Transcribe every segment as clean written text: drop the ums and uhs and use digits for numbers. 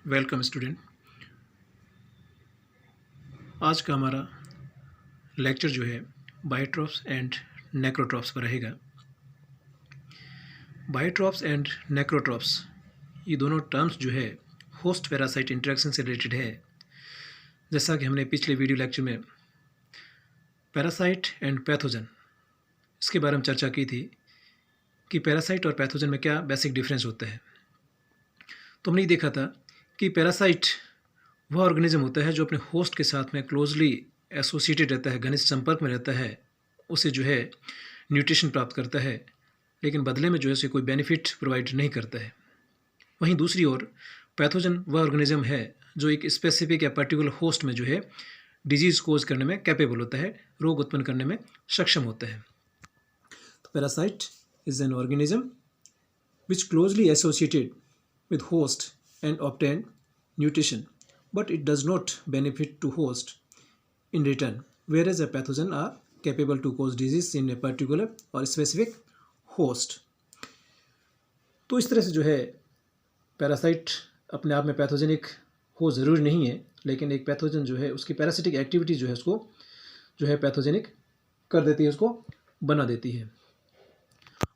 Welcome student. आज का हमारा लेक्चर जो है बायोट्रॉप्स एंड नेक्रोट्रॉप्स पर रहेगा। बायोट्रॉप्स एंड नेक्रोट्रॉप्स ये दोनों टर्म्स जो है होस्ट पैरासाइट इंटरेक्शन से रिलेटेड है। जैसा कि हमने पिछले वीडियो लेक्चर में पैरासाइट एंड पैथोजन इसके बारे में चर्चा की थी कि पैरासाइट और पैथोजन में क्या बेसिक डिफरेंस होता है। तो हमने ये देखा था कि पैरासाइट वह ऑर्गेनिज्म होता है जो अपने होस्ट के साथ में क्लोजली एसोसिएटेड रहता है, घनिष्ठ संपर्क में रहता है, उसे जो है न्यूट्रिशन प्राप्त करता है, लेकिन बदले में जो है उसे कोई बेनिफिट प्रोवाइड नहीं करता है। वहीं दूसरी ओर पैथोजन वह ऑर्गेनिज्म है जो एक स्पेसिफिक या पर्टिकुलर होस्ट में जो है डिजीज़ कोज करने में कैपेबल होता है, रोग उत्पन्न करने में सक्षम होता है। तो parasite is an organism which closely associated with host and obtain nutrition, but it does not benefit to host in return, whereas a pathogen are capable to cause disease in a particular or specific host. तो इस तरह से जो है parasite अपने आप में pathogenic हो ज़रूरी नहीं है, लेकिन एक पैथोजन जो है उसकी पैरासिटिक एक्टिविटी जो है उसको जो है पैथोजेनिक कर देती है, उसको बना देती है।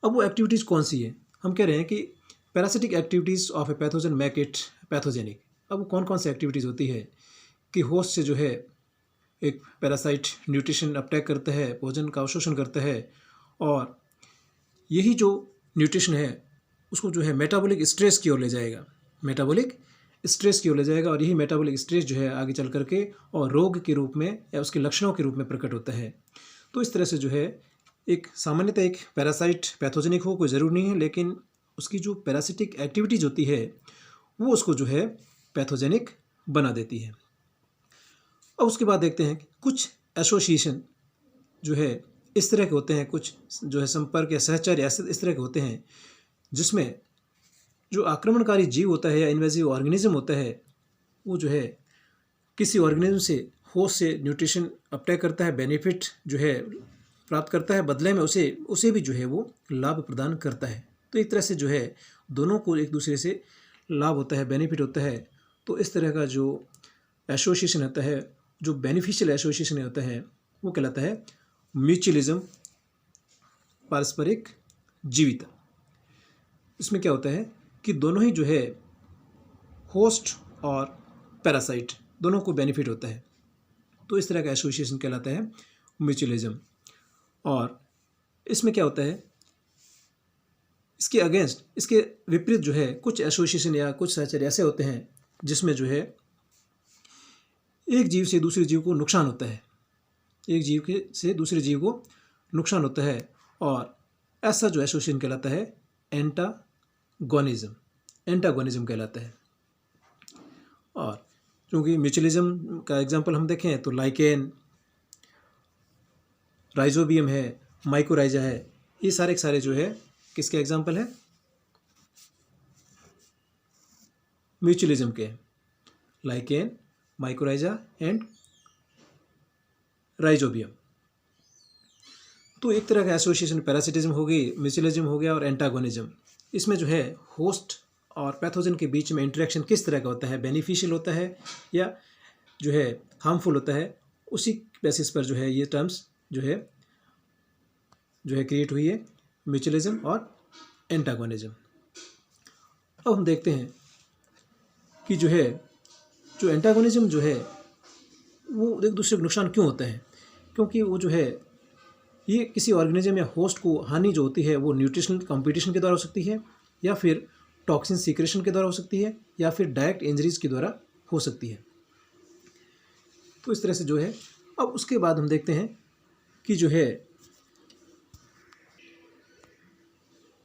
अब वो एक्टिविटीज़ कौन सी है? हम कह रहे हैं कि parasitic activities of a pathogen make it pathogenic. अब वो कौन कौन सी एक्टिविटीज़ होती है कि होस्ट से जो है एक पैरासाइट न्यूट्रिशन अपटेक करता है, भोजन का अवशोषण करता है, और यही जो न्यूट्रिशन है उसको जो है मेटाबॉलिक स्ट्रेस की ओर ले जाएगा, मेटाबॉलिक स्ट्रेस की ओर ले जाएगा, और यही मेटाबॉलिक स्ट्रेस जो है आगे चल करके और रोग के रूप में या उसके लक्षणों के रूप में प्रकट होता है। तो इस तरह से जो है एक सामान्यतः एक पैरासाइट पैथोजेनिक हो कोई ज़रूरी नहीं है, लेकिन उसकी जो पैरासिटिक एक्टिविटीज़ होती है वो उसको जो है पैथोजेनिक बना देती है। अब उसके बाद देखते हैं कि कुछ एसोसिएशन जो है इस तरह के होते हैं, कुछ जो है संपर्क या सहचर्य ऐसे इस तरह के होते हैं जिसमें जो आक्रमणकारी जीव होता है या इन्वेजिव ऑर्गेनिज्म होता है वो जो है किसी ऑर्गेनिज्म से होस्ट से न्यूट्रिशन अपटेक करता है, बेनिफिट जो है प्राप्त करता है, बदले में उसे भी जो है वो लाभ प्रदान करता है। तो एक तरह से जो है दोनों को एक दूसरे से लाभ होता है, बेनिफिट होता है। तो इस तरह का जो एसोसिएशन होता है, जो बेनिफिशियल एसोसिएशन होता है, वो कहलाता है म्यूचुअलिज्म, पारस्परिक जीविता। इसमें क्या होता है कि दोनों ही जो है होस्ट और पैरासाइट दोनों को बेनिफिट होता है, तो इस तरह का एसोसिएशन कहलाता है म्यूचुअलिज्म। और इसमें क्या होता है, इसके अगेंस्ट, इसके विपरीत जो है कुछ एसोसिएशन या कुछ सहचर्य ऐसे होते हैं जिसमें जो है एक जीव से दूसरे जीव को नुकसान होता है, एक जीव के से दूसरे जीव को नुकसान होता है, और ऐसा जो एसोसिएशन कहलाता है एंटागोनिज्म, एंटागोनिज्म कहलाता है। और क्योंकि म्यूचुअलिज्म का एग्जांपल हम देखें तो लाइकेन, राइजोबियम है, माइकोराइजा है, ये सारे के सारे जो है किसके एग्जाम्पल है? म्यूचुअलिज्म के, लाइकेन, माइकोराइजा एंड राइजोबियम। तो एक तरह का एसोसिएशन पैरासिटिज्म हो गई, म्यूचुअलिज्म हो गया, और एंटागोनिज्म। इसमें जो है होस्ट और पैथोजन के बीच में इंटरेक्शन किस तरह का होता है, बेनिफिशियल होता है या जो है हार्मफुल होता है, उसी बेसिस पर जो है ये टर्म्स जो है क्रिएट हुई है, म्यूचुअलिज्म और एंटागोनिज्म। अब हम देखते हैं कि जो एंटागोनिज्म जो है वो एक दूसरे को नुकसान क्यों होता है। क्योंकि वो जो है ये किसी ऑर्गेनिज्म या होस्ट को हानि जो होती है वो न्यूट्रिशनल कंपटीशन के द्वारा हो सकती है, या फिर टॉक्सिन सीक्रेशन के द्वारा हो सकती है, या फिर डायरेक्ट इंजरीज के द्वारा हो सकती है। तो इस तरह से जो है, अब उसके बाद हम देखते हैं कि जो है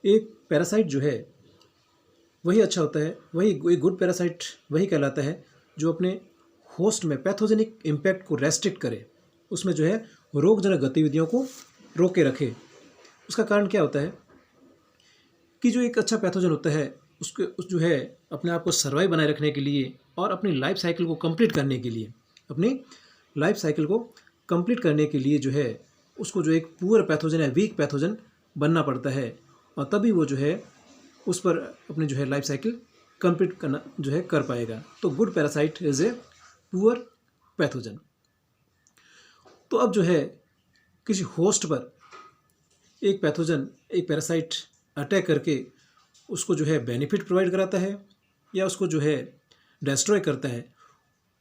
एक पैरासाइट जो है वही अच्छा होता है, वही एक गुड पैरासाइट वही कहलाता है जो अपने होस्ट में पैथोजेनिक इम्पैक्ट को रेस्ट्रिक्ट करे, उसमें जो है रोगजनक गतिविधियों को रोके रखे। उसका कारण क्या होता है कि जो एक अच्छा पैथोजन होता है उस जो है अपने आप को सर्वाइव बनाए रखने के लिए और अपनी लाइफ साइकिल को कंप्लीट करने के लिए, अपनी लाइफ साइकिल को कंप्लीट करने के लिए जो है उसको जो एक पुअर पैथोजन या वीक पैथोजन बनना पड़ता है, और तभी वो जो है उस पर अपनी जो है लाइफ साइकिल कम्पीट करना जो है कर पाएगा। तो good parasite is a poor pathogen. तो अब जो है किसी होस्ट पर एक पैथोजन, एक पैरासाइट अटैक करके उसको जो है बेनिफिट प्रोवाइड कराता है या उसको जो है डिस्ट्रॉय करता है,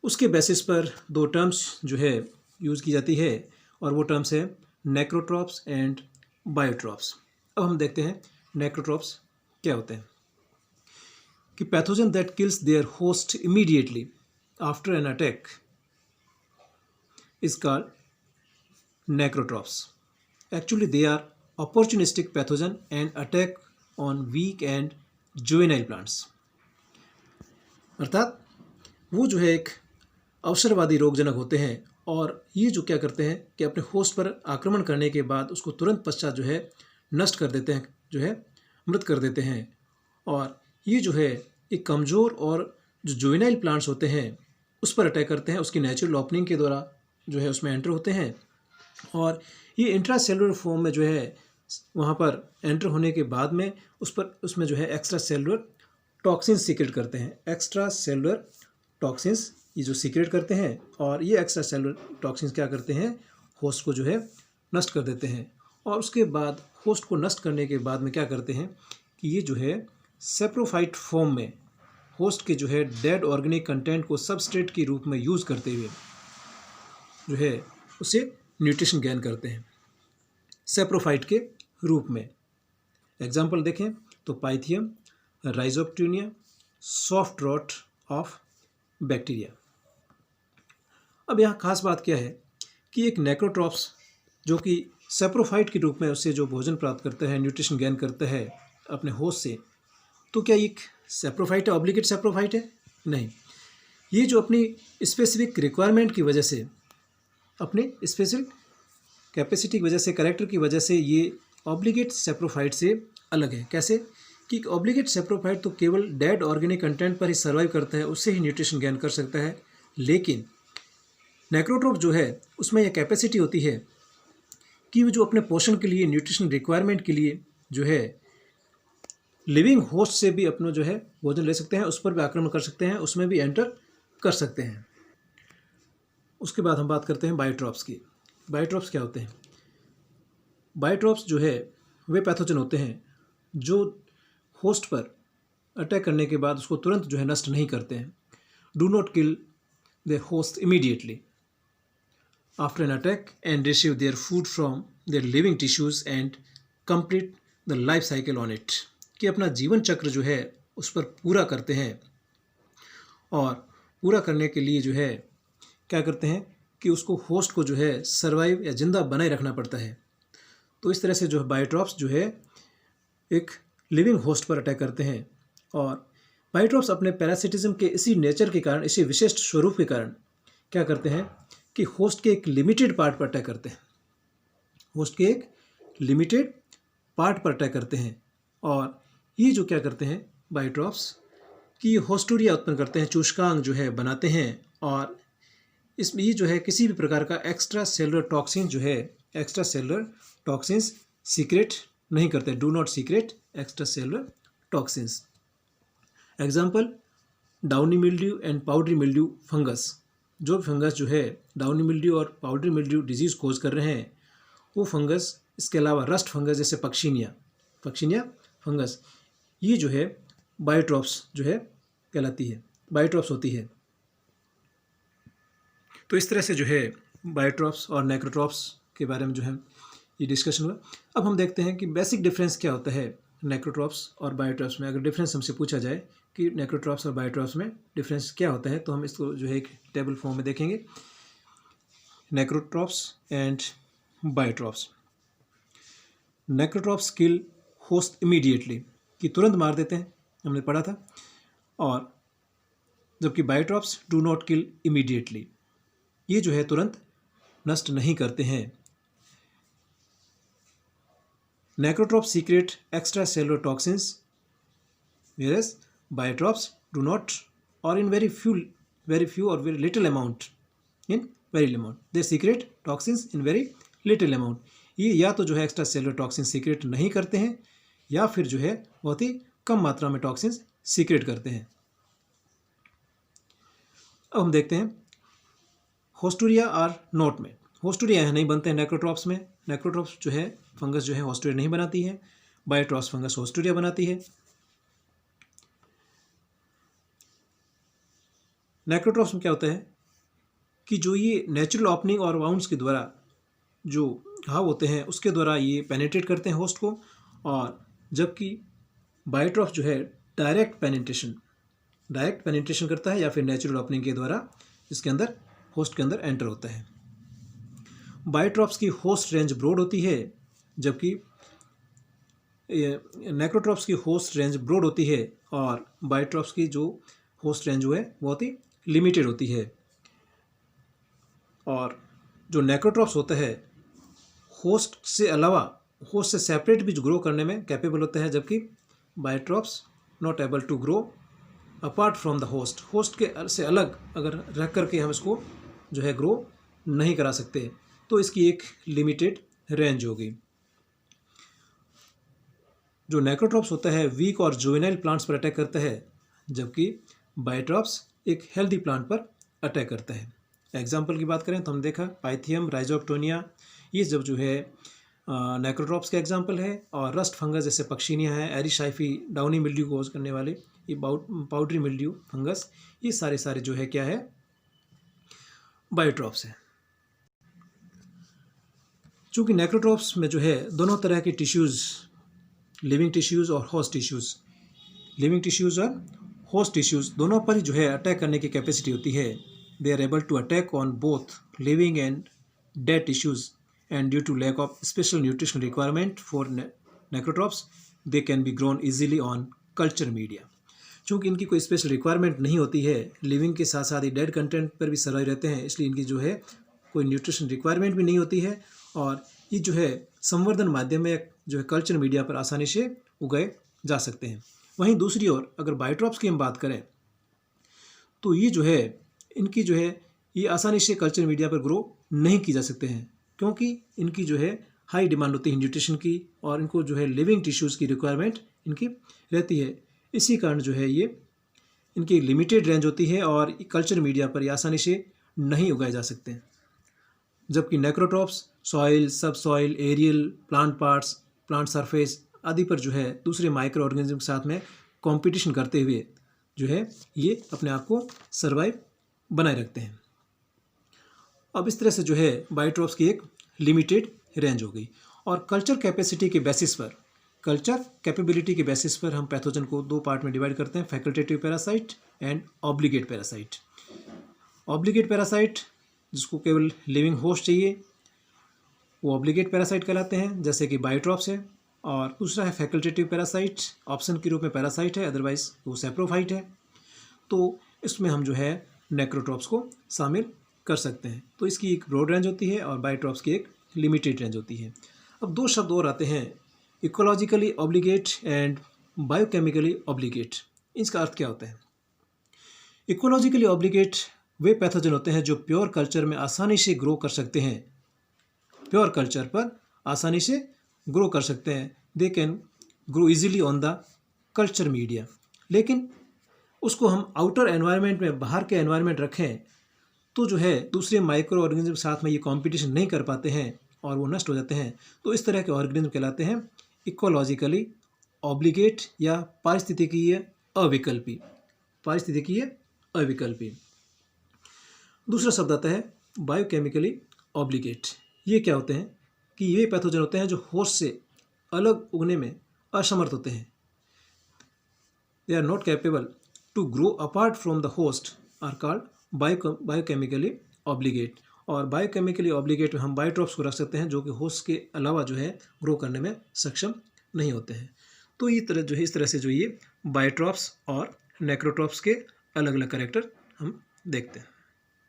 उसके बेसिस पर दो टर्म्स जो है यूज़ की जाती है और वो टर्म्स है नेक्रोट्रॉप्स एंड बायोट्रॉप्स। अब हम देखते हैं नेक्रोट्रॉप्स क्या होते हैं। कि pathogen that kills their host immediately after an attack is called necrotrophs. Actually they are opportunistic pathogen and attack on weak and juvenile plants। अर्थात वो जो है एक अवसरवादी रोगजनक होते हैं और ये जो क्या करते हैं कि अपने होस्ट पर आक्रमण करने के बाद उसको तुरंत पश्चात जो है नष्ट कर देते हैं, जो है मृत कर देते हैं। और ये जो है एक कमज़ोर और जो जुवेनाइल प्लांट्स होते हैं उस पर अटैक करते हैं, उसकी नेचुरल ओपनिंग के द्वारा जो है उसमें एंटर होते हैं और ये इंट्रासेलुलर फॉर्म में जो है वहाँ पर एंटर होने के बाद में उसमें जो है एक्स्ट्रा सेलुलर टॉक्सिन्स सीक्रेट करते हैं। एक्स्ट्रा सेलुलर टॉक्सिन्स ये जो सीक्रेट करते हैं और ये एक्स्ट्रा सेलुलर टॉक्सिन्स क्या करते हैं, होस्ट को जो है नष्ट कर देते हैं। और उसके बाद होस्ट को नष्ट करने के बाद में क्या करते हैं कि ये जो है सेप्रोफाइट फॉर्म में होस्ट के जो है डेड ऑर्गेनिक कंटेंट को सबस्ट्रेट के रूप में यूज़ करते हुए जो है उसे न्यूट्रिशन गेन करते हैं सेप्रोफाइट के रूप में। एग्जाम्पल देखें तो pythium, rhizoctonia, soft rot of bacteria. अब यहाँ खास बात क्या है कि एक नेक्रोट्रॉप्स जो कि सेप्रोफाइट के रूप में उससे जो भोजन प्राप्त करता है, न्यूट्रिशन गेन करता है अपने होस्ट से, तो क्या ये सेप्रोफाइट है, ऑब्लिगेट सेप्रोफाइट है? नहीं, ये जो अपनी स्पेसिफिक रिक्वायरमेंट की वजह से, अपने स्पेशल कैपेसिटी की वजह से, कैरेक्टर की वजह से ये ऑब्लिगेट सेप्रोफाइट से अलग है। कैसे कि ऑब्लिगेट सेप्रोफाइट तो केवल डेड ऑर्गेनिक कंटेंट पर ही सर्वाइव करता है, उससे ही न्यूट्रिशन गेन कर सकता है। लेकिन नेक्रोट्रॉप जो है उसमें यह कैपेसिटी होती है कि वो जो अपने पोषण के लिए, न्यूट्रिशन रिक्वायरमेंट के लिए जो है लिविंग होस्ट से भी अपना जो है भोजन ले सकते हैं, उस पर भी आक्रमण कर सकते हैं, उसमें भी एंटर कर सकते हैं। उसके बाद हम बात करते हैं बायोट्रॉप्स की। बायोट्रॉप्स क्या होते हैं? बायोट्रॉप्स जो है वे पैथोजन होते हैं जो होस्ट पर अटैक करने के बाद उसको तुरंत जो है नष्ट नहीं करते हैं। Do not kill the host immediately after an attack and receive their food from their living tissues and complete the life cycle on it. कि अपना जीवन चक्र जो है उस पर पूरा करते हैं और पूरा करने के लिए जो है क्या करते हैं कि उसको होस्ट को जो है सर्वाइव या जिंदा बनाए रखना पड़ता है। तो इस तरह से जो है बायोट्रॉप्स जो है एक लिविंग होस्ट पर अटैक करते हैं और बायोट्रॉप्स अपने पैरासिटिज्म के इसी नेचर के कारण, इसी विशिष्ट स्वरूप के कारण क्या करते हैं कि होस्ट के एक लिमिटेड पार्ट पर अटैक करते हैं। होस्ट के एक लिमिटेड पार्ट पर अटैक करते हैं और ये जो क्या करते हैं बायोट्रॉप्स कि होस्टूरिया उत्पन्न करते हैं, चूषकांग जो है बनाते हैं और इसमें ये जो है किसी भी प्रकार का एक्स्ट्रा सेलुलर टॉक्सिन जो है, एक्स्ट्रा सेलुलर टॉक्सिन्स सीक्रेट नहीं करते। Do not secrete extra cellular toxins. Example downy mildew and powdery mildew fungus. जो फंगस जो है डाउनी मिल्ड्यू और पाउडरी मिल्ड्यू डिजीज़ कोज कर रहे हैं वो फंगस, इसके अलावा रस्ट फंगस जैसे पक्शिनिया फंगस, ये जो है बायोट्रॉप्स जो है कहलाती है, बायोट्रॉप्स होती है। तो इस तरह से जो है बायोट्रॉप्स और नेक्रोट्रॉप्स के बारे में जो है ये डिस्कशन हुआ। अब हम देखते हैं कि बेसिक डिफरेंस क्या होता है नेक्रोट्रॉप्स और बायोट्रॉप्स में। अगर डिफरेंस हमसे पूछा जाए कि नेक्रोट्रॉप्स और बायोट्रॉप्स में डिफरेंस क्या होता है तो हम इसको जो है एक टेबल फॉर्म में देखेंगे। नेक्रोट्रॉप्स एंड बायोट्रॉप्स। नेक्रोट्रॉप्स किल होस्ट इमीडिएटली, कि तुरंत मार देते हैं, हमने पढ़ा था। और जबकि biotrophs do not kill immediately, ये जो है तुरंत नष्ट नहीं करते हैं। Necrotrophs secrete extra cellular toxins whereas biotrophs do not और in very few or very little amount, they secrete toxins in very little amount। ये या तो जो है एक्स्ट्रा सेलुलर टॉक्सिन सीक्रेट नहीं करते हैं या फिर जो है बहुत ही कम मात्रा में टॉक्सिन्स सीक्रेट करते हैं। अब हम देखते हैं होस्टूरिया और नॉट में। होस्टूरिया यहाँ नहीं बनते हैं नेक्रोट्रॉप्स में। नेक्रोट्रॉप्स जो है फंगस जो है होस्टूरिया नहीं बनाती है, बायोट्रॉप्स फंगस होस्टूरिया बनाती है। नेक्रोट्रॉप्स में क्या होता है कि जो ये नेचुरल ओपनिंग और वाउंड्स के द्वारा जो घाव होते हैं उसके द्वारा ये पेनिट्रेट करते हैं होस्ट को, और जबकि बायोट्रॉप्स जो है डायरेक्ट पेनिट्रेशन करता है या फिर नेचुरल ओपनिंग के द्वारा इसके अंदर होस्ट के अंदर एंटर होता है। बायोट्रॉप्स की होस्ट रेंज ब्रॉड होती है, जबकि नेक्रोट्रॉप्स की होस्ट रेंज ब्रॉड होती है और बायोट्रॉप्स की जो होस्ट रेंज जो है बहुत ही लिमिटेड होती है। और जो नेक्रोट्रॉप्स होता है होस्ट से अलावा होस्ट से सेपरेट भी ग्रो करने में कैपेबल होता है, जबकि biotrophs not able to grow apart from the host. Host के से अलग अगर रख करके हम इसको जो है ग्रो नहीं करा सकते, तो इसकी एक लिमिटेड रेंज होगी। जो नेक्रोट्रॉप्स होता है वीक और जुवेनाइल प्लांट्स पर अटैक करता है, जबकि बायोट्रॉप्स एक हेल्दी प्लांट पर अटैक करता है। एग्जाम्पल की बात करें तो हम देखा पाइथियम, राइजोक्टोनिया, ये जब जो है नेक्रोट्रॉप्स का एग्जाम्पल है। और रस्ट फंगस जैसे पक्षिनिया है, एरिशाइफी डाउनी मिल्ड्यू कोज करने वाले ये पाउडरी मिल्ड्यू फंगस, ये सारे जो है क्या है बायोट्रॉप्स है। चूँकि नेक्रोट्रॉप्स में जो है दोनों तरह के टिश्यूज़, लिविंग टिश्यूज़ और होस्ट टिश्यूज़, लिविंग टिश्यूज़ और होस्ट टिश्यूज़ दोनों पर ही जो है अटैक करने की कैपेसिटी होती है। They are able to attack on both living and dead tissues, and due to lack of special nutritional requirement for necrotrophs they can be grown easily on culture media। चूँकि इनकी कोई special requirement नहीं होती है, living के साथ साथ ही dead content पर भी सर्वाइव रहते हैं, इसलिए इनकी जो है कोई न्यूट्रिशन रिक्वायरमेंट भी नहीं होती है और ये जो है संवर्धन माध्यम में जो है कल्चर मीडिया पर आसानी से उगाए जा सकते हैं। वहीं दूसरी ओर अगर बायोट्रॉप्स की हम बात करें तो ये जो है इनकी जो है ये आसानी से कल्चर मीडिया पर ग्रो नहीं की जा सकते हैं, क्योंकि इनकी जो है हाई डिमांड होती है न्यूट्रिशन की और इनको जो है लिविंग टिश्यूज़ की रिक्वायरमेंट इनकी रहती है। इसी कारण जो है ये इनकी लिमिटेड रेंज होती है और कल्चर मीडिया पर ये आसानी से नहीं उगाए जा सकते हैं। जबकि necrotrophs soil, sub soil, aerial, plant parts, plant surface आदि पर जो है दूसरे माइक्रो ऑर्गेनिज्म के साथ में कंपटीशन करते हुए जो है ये अपने आप को सर्वाइव बनाए रखते हैं। अब इस तरह से जो है बायोट्रॉप्स की एक लिमिटेड रेंज हो गई। और कल्चर कैपेसिटी के बेसिस पर, कल्चर कैपेबिलिटी के बेसिस पर हम पैथोजन को दो पार्ट में डिवाइड करते हैं, facultative parasite and obligate parasite. Obligate parasite जिसको केवल लिविंग होस्ट चाहिए वो ऑब्लिगेट पैरासाइट कहलाते हैं, जैसे कि बायोट्रॉप्स है। और दूसरा है फैकल्टेटिव पैरासाइट, ऑप्शन के रूप में पैरासाइट है, अदरवाइज वो सैप्रोफाइट है। तो इसमें हम जो है नेक्रोट्रॉप्स को शामिल कर सकते हैं। तो इसकी एक ब्रॉड रेंज होती है और बायोट्रॉप्स की एक लिमिटेड रेंज होती है। अब दो शब्द और आते हैं, ecologically obligate and biochemically obligate. इसका अर्थ क्या होता है? इकोलॉजिकली ऑब्लिगेट वे पैथोजन होते हैं जो प्योर कल्चर में आसानी से ग्रो कर सकते हैं, प्योर कल्चर पर आसानी से ग्रो कर सकते हैं। They can grow easily on the culture media. लेकिन उसको हम आउटर एनवायरनमेंट में, बाहर के एनवायरनमेंट रखें तो जो है दूसरे माइक्रो ऑर्गेनिज्म के साथ में ये कंपटीशन नहीं कर पाते हैं और वो नष्ट हो जाते हैं। तो इस तरह के ऑर्गेनिज्म कहलाते हैं इकोलॉजिकली ऑब्लिगेट या पारिस्थितिकीय अविकल्पी, पारिस्थितिकीय अविकल्पी। दूसरा शब्द आता है बायोकेमिकली ऑब्लिगेट। ये क्या होते हैं कि ये पैथोजन होते हैं जो होस्ट से अलग उगने में असमर्थ होते हैं। They are not capable to grow apart from the host are called biochemically obligate. और बायोकेमिकली ऑब्लिगेट में हम बायोट्रॉप्स को रख सकते हैं जो कि होस्ट के अलावा जो है ग्रो करने में सक्षम नहीं होते हैं। तो ये तरह जो है इस तरह से जो ये बायोट्रॉप्स और नेक्रोट्रॉप्स के अलग अलग कैरेक्टर हम देखते हैं।